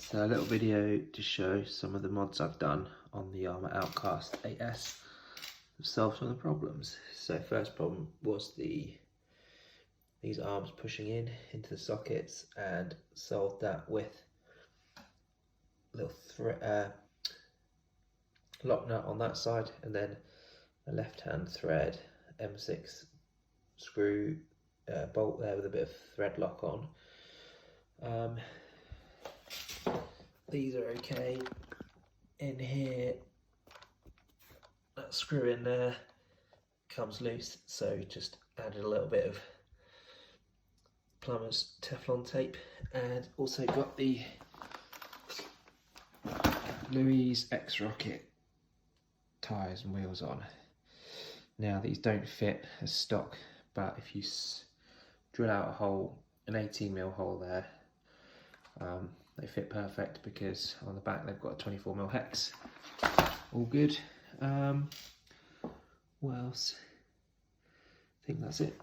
So a little video to show some of the mods I've done on the Arrma Outcast 8S. I've solved some of the problems. So first problem was these arms pushing into the sockets, and solved that with a little lock nut on that side, and then a left hand thread M6 screw bolt there with a bit of thread lock on. These are okay. In here, that screw in there comes loose, so just added a little bit of plumber's Teflon tape, and also got the Louise X-Rocket tyres and wheels on. Now these don't fit as stock, but if you drill out a hole, an 18mm hole there, they fit perfect, because on the back they've got a 24mm hex. All good. What else? I think that's it.